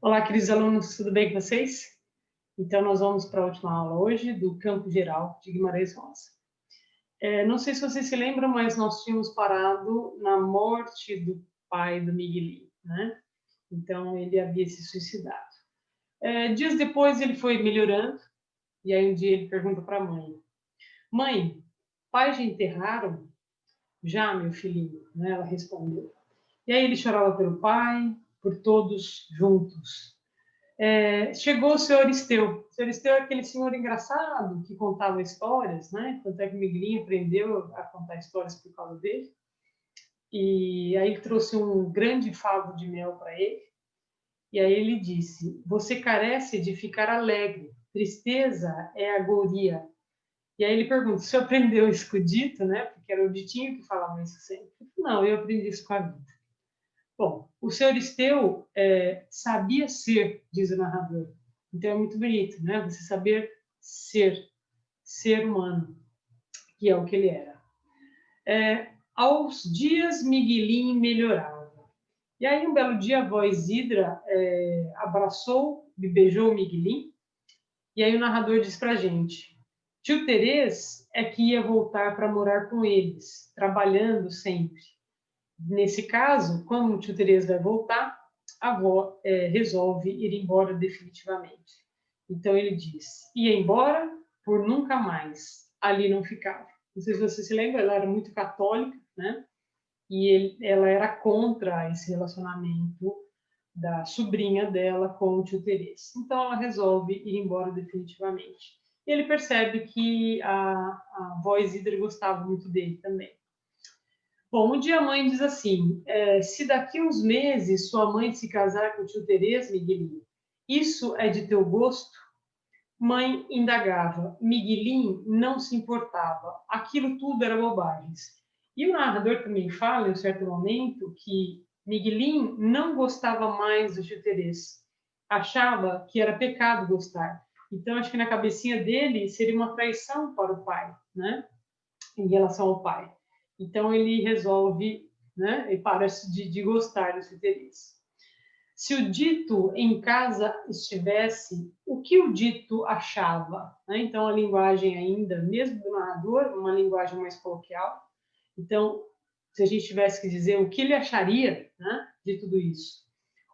Olá, queridos alunos, tudo bem com vocês? Então, nós vamos para a última aula hoje do Campo Geral de Guimarães Rosa. Não sei se vocês se lembram, mas nós tínhamos parado na morte do pai do Miguelinho, né? Então, ele havia se suicidado. Dias depois, ele foi melhorando, e aí um dia ele pergunta para a mãe: Mãe, pai já enterraram? Já, meu filhinho, né? Ela respondeu. E aí ele chorava pelo pai, por todos juntos. Chegou o senhor Aristeu. O senhor Aristeu é aquele senhor engraçado que contava histórias, né? Tanto é que o Miguelinho aprendeu a contar histórias por causa dele. E aí ele trouxe um grande favo de mel para ele. E aí ele disse: Você carece de ficar alegre. Tristeza é agonia. E aí ele pergunta: O senhor aprendeu isso com o dito, né? Porque era o ditinho que falava isso sempre. Não, eu aprendi isso com a vida. Bom, o senhor Aristeu sabia ser, diz o narrador. Então é muito bonito, né? Você saber ser humano, que é o que ele era. Aos dias, Miguelinho melhorava. E aí, um belo dia, a avó Isidra abraçou e beijou o Miguelinho. E aí o narrador diz pra gente: Tio Terês é que ia voltar para morar com eles, trabalhando sempre. Nesse caso, quando o tio Terês vai voltar, a avó resolve ir embora definitivamente. Então ele diz: ia embora por nunca mais, ali não ficava. Não sei se você se lembra, ela era muito católica, né? E ela era contra esse relacionamento da sobrinha dela com o tio Terês. Então ela resolve ir embora definitivamente. E ele percebe que a avó Isidra gostava muito dele também. Bom, um dia a mãe diz assim: se daqui uns meses sua mãe se casar com o tio Terês, Miguelinho, isso é de teu gosto? Mãe indagava. Miguelinho não se importava. Aquilo tudo era bobagens. E o narrador também fala, em um certo momento, que Miguelinho não gostava mais do tio Terês. Achava que era pecado gostar. Então, acho que na cabecinha dele seria uma traição para o pai, né? Em relação ao pai. Então ele resolve, né, e para de gostar dos interesse. Se o dito em casa estivesse, o que o dito achava? Né? Então a linguagem ainda, mesmo do narrador, uma linguagem mais coloquial. Então, se a gente tivesse que dizer o que ele acharia, né, de tudo isso.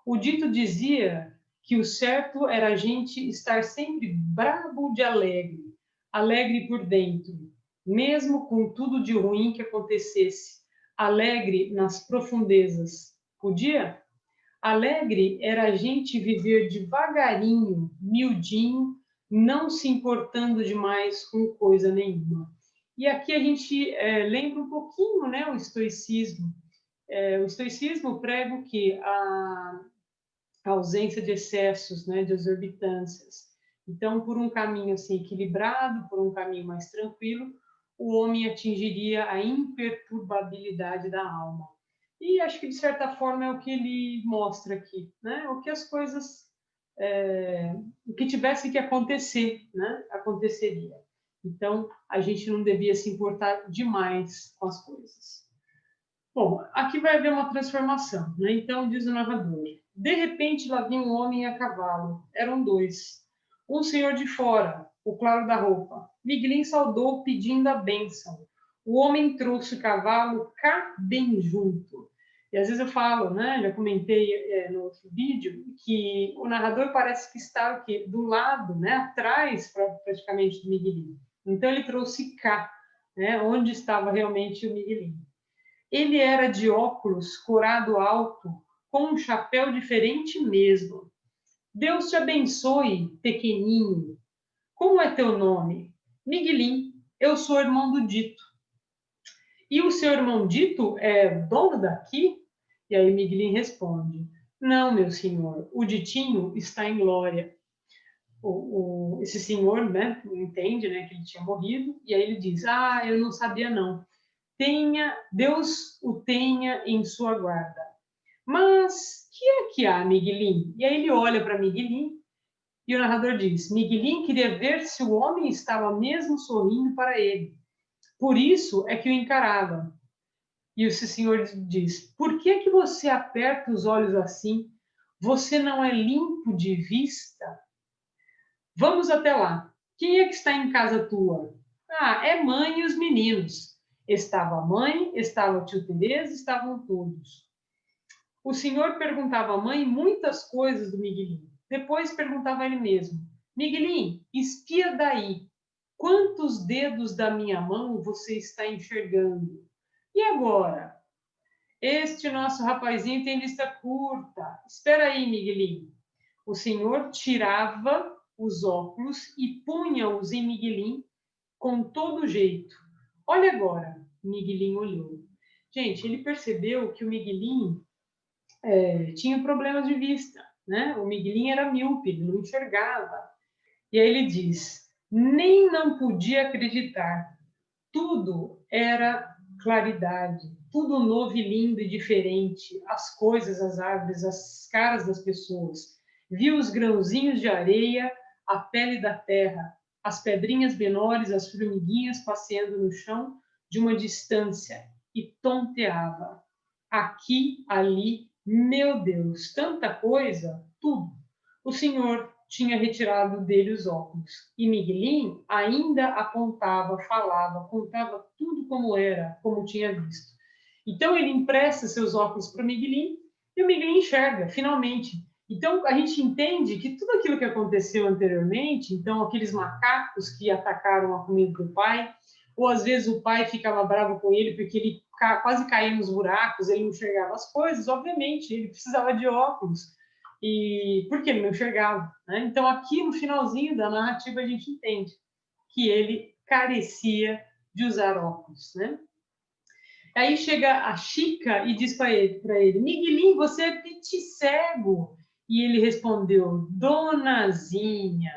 O dito dizia que o certo era a gente estar sempre brabo de alegre, alegre por dentro, mesmo com tudo de ruim que acontecesse, alegre nas profundezas. Podia? Alegre era a gente viver devagarinho, miudinho, não se importando demais com coisa nenhuma. E aqui a gente lembra um pouquinho, né, o estoicismo. O estoicismo prega o quê? A ausência de excessos, né, de exorbitâncias. Então, por um caminho assim equilibrado, por um caminho mais tranquilo, o homem atingiria a imperturbabilidade da alma. E acho que, de certa forma, é o que ele mostra aqui, né? O que as coisas, o que tivesse que acontecer, né? Aconteceria. Então, a gente não devia se importar demais com as coisas. Bom, aqui vai haver uma transformação, né? Então, diz o narrador: de repente, lá vinha um homem a cavalo. Eram dois. Um senhor de fora, o claro da roupa. Miguelinho saudou, pedindo a bênção. O homem trouxe o cavalo cá bem junto. E às vezes eu falo, né? Já comentei no outro vídeo, que o narrador parece que está o quê? Do lado, né? Atrás, praticamente, do Miguelinho. Então, ele trouxe cá, né? Onde estava realmente o Miguelinho. Ele era de óculos, corado alto, com um chapéu diferente mesmo. Deus te abençoe, pequeninho. Como é teu nome? Miguelim. Eu sou irmão do Dito. E o seu irmão Dito é dono daqui? E aí Miguelim responde: Não, meu senhor, o Ditinho está em glória. Esse senhor, né, entende, né, que ele tinha morrido, e aí ele diz: Ah, eu não sabia não. Deus o tenha em sua guarda. Mas que há, Miguelim? E aí ele olha para Miguelim e o narrador diz: Miguelim queria ver se o homem estava mesmo sorrindo para ele. Por isso é que o encarava. E o senhor diz: Por que você aperta os olhos assim? Você não é limpo de vista? Vamos até lá. Quem é que está em casa tua? Ah, é mãe e os meninos. Estava a mãe, estava o tio Tereza, estavam todos. O senhor perguntava à mãe muitas coisas do Miguelinho. Depois perguntava a ele mesmo: Miguelinho, espia daí. Quantos dedos da minha mão você está enxergando? E agora? Este nosso rapazinho tem vista curta. Espera aí, Miguelinho. O senhor tirava os óculos e punha-os em Miguelinho com todo jeito. Olha agora. Miguelinho olhou. Gente, ele percebeu que o Miguelinho tinha problemas de vista, né? O Miguelinho era míope, ele não enxergava. E aí ele diz: nem não podia acreditar. Tudo era claridade, tudo novo e lindo e diferente. As coisas, as árvores, as caras das pessoas. Viu os grãozinhos de areia, a pele da terra, as pedrinhas menores, as formiguinhas passeando no chão de uma distância e tonteava. Aqui, ali, meu Deus, tanta coisa, tudo. O senhor tinha retirado dele os óculos. E Miguelinho ainda apontava, falava, contava tudo como era, como tinha visto. Então ele empresta seus óculos para o Miguelinho e o Miguelinho enxerga, finalmente. Então a gente entende que tudo aquilo que aconteceu anteriormente, então aqueles macacos que atacaram a comida do pai, ou às vezes o pai ficava bravo com ele porque ele quase caía nos buracos, ele não enxergava as coisas, obviamente, ele precisava de óculos e porque ele não enxergava, né? Então aqui no finalzinho da narrativa a gente entende que ele carecia de usar óculos, né? Aí chega a Chica e diz para ele, Miguelinho, você é piti cego. E ele respondeu, Donazinha.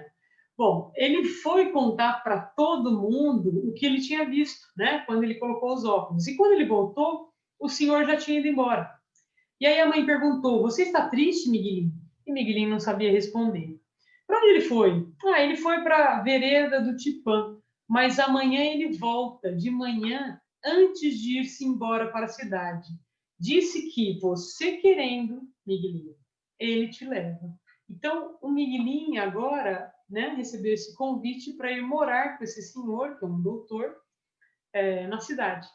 Bom, ele foi contar para todo mundo o que ele tinha visto, né? Quando ele colocou os óculos. E quando ele voltou, o senhor já tinha ido embora. E aí a mãe perguntou, você está triste, Miguelinho? E Miguelinho não sabia responder. Para onde ele foi? Ah, ele foi para a vereda do Tipã, mas amanhã ele volta, de manhã, antes de ir-se embora para a cidade. Disse que você querendo, Miguelinho, ele te leva. Então, o Miguelinho agora, né, recebeu esse convite para ir morar com esse senhor, que é um doutor, na cidade.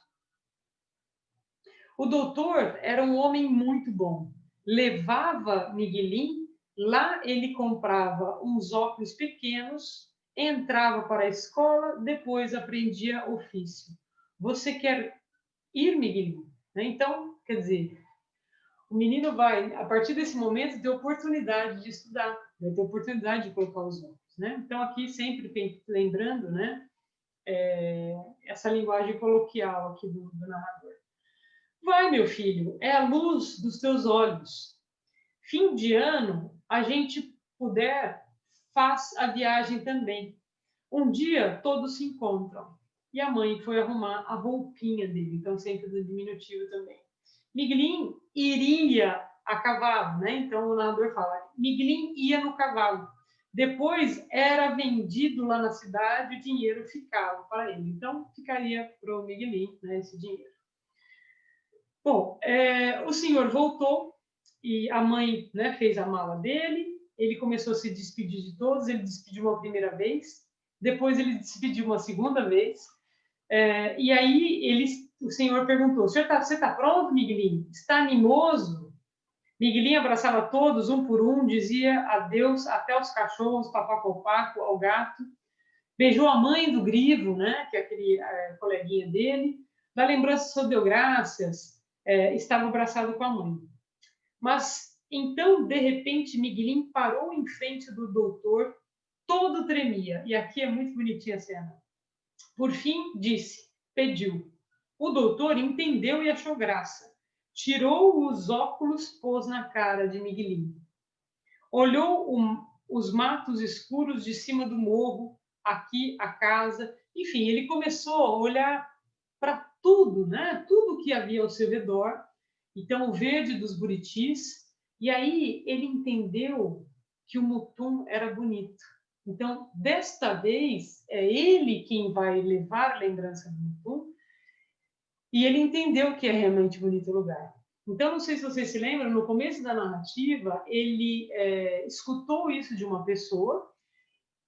O doutor era um homem muito bom. Levava Miguelinho, lá ele comprava uns óculos pequenos, entrava para a escola, depois aprendia ofício. Você quer ir, Miguelinho? Então, quer dizer, o menino vai, a partir desse momento, ter oportunidade de estudar, vai ter oportunidade de colocar os óculos, né? Então, aqui sempre lembrando, né, essa linguagem coloquial aqui do narrador. Vai, meu filho, é a luz dos teus olhos. Fim de ano, a gente puder, faz a viagem também. Um dia todos se encontram. E a mãe foi arrumar a roupinha dele, então sempre no diminutivo também. Miguelinho iria a cavalo, né? Então o narrador fala, Miguelinho ia no cavalo. Depois era vendido lá na cidade, o dinheiro ficava para ele. Então ficaria para o Miguelinho, né, esse dinheiro. Bom, o senhor voltou e a mãe, né, fez a mala dele, ele começou a se despedir de todos, ele despediu uma primeira vez, depois ele despediu uma segunda vez, e aí o senhor perguntou, você está pronto, Miguelinho? Está animoso? Miguelinho abraçava todos, um por um, dizia adeus até os cachorros, papacopaco, ao gato, beijou a mãe do Grivo, né, que é aquele coleguinha dele, da lembrança só deu graças, estava abraçado com a mãe. Mas então, de repente, Miguelinho parou em frente do doutor, todo tremia. E aqui é muito bonitinha a cena. Por fim, disse, pediu. O doutor entendeu e achou graça. Tirou os óculos, pôs na cara de Miguelinho. Olhou os matos escuros de cima do morro, aqui a casa. Enfim, ele começou a olhar para tudo, né? Tudo que havia ao seu redor. Então, o verde dos buritis. E aí ele entendeu que o Mutum era bonito. Então, desta vez, é ele quem vai levar a lembrança do Mutum. E ele entendeu que é realmente bonito o lugar. Então, não sei se vocês se lembram, no começo da narrativa, ele escutou isso de uma pessoa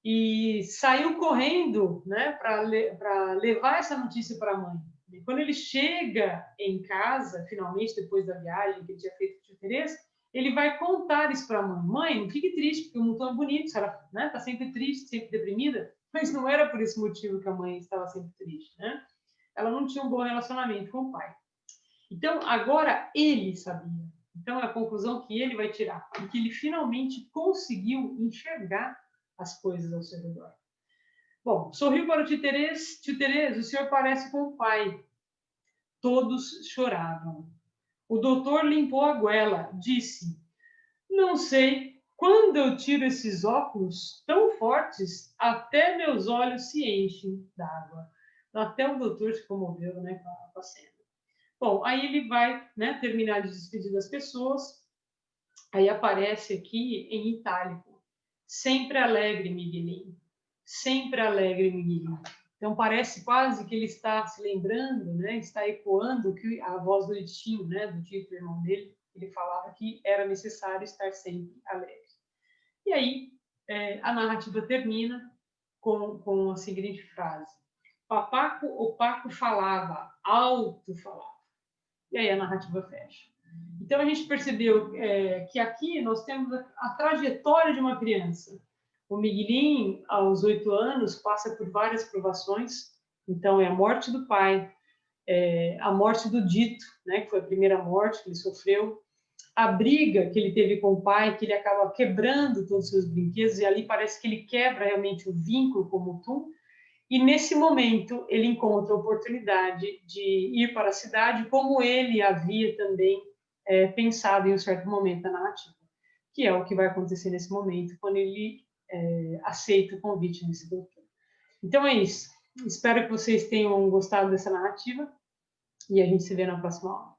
e saiu correndo, né, para levar essa notícia para a mãe. E quando ele chega em casa, finalmente, depois da viagem que ele tinha feito com a Teresa, ele vai contar isso para a mãe. Mãe, não fique triste, porque o mundo é bonito, ela está, né, tá sempre triste, sempre deprimida, mas não era por esse motivo que a mãe estava sempre triste, né? Ela não tinha um bom relacionamento com o pai. Então, agora ele sabia. Então, é a conclusão que ele vai tirar, porque ele finalmente conseguiu enxergar as coisas ao seu redor. Bom, sorriu para o tio Terês. Tio Terês, o senhor parece com o pai. Todos choravam. O doutor limpou a goela, disse: não sei, quando eu tiro esses óculos tão fortes, até meus olhos se enchem d'água. Até o doutor se comoveu, né, com a cena. Bom, aí ele vai, né, terminar de despedir das pessoas. Aí aparece aqui em itálico: sempre alegre, Miguelinho. Sempre alegre, Miguelinho. Então parece quase que ele está se lembrando, né, está ecoando que a voz do tio, né, do tio do irmão dele, ele falava que era necessário estar sempre alegre. E aí a narrativa termina com a seguinte frase: o Paco falava, alto falava. E aí a narrativa fecha. Então a gente percebeu que aqui nós temos a trajetória de uma criança. O Miguelinho, aos 8 anos, passa por várias provações. Então é a morte do pai, a morte do Dito, né, que foi a primeira morte que ele sofreu, a briga que ele teve com o pai, que ele acaba quebrando todos os seus brinquedos, e ali parece que ele quebra realmente o vínculo com o Mutum. E nesse momento ele encontra a oportunidade de ir para a cidade, como ele havia também pensado em um certo momento da narrativa, que é o que vai acontecer nesse momento, quando ele aceita o convite desse doutor. Então é isso. Espero que vocês tenham gostado dessa narrativa e a gente se vê na próxima aula.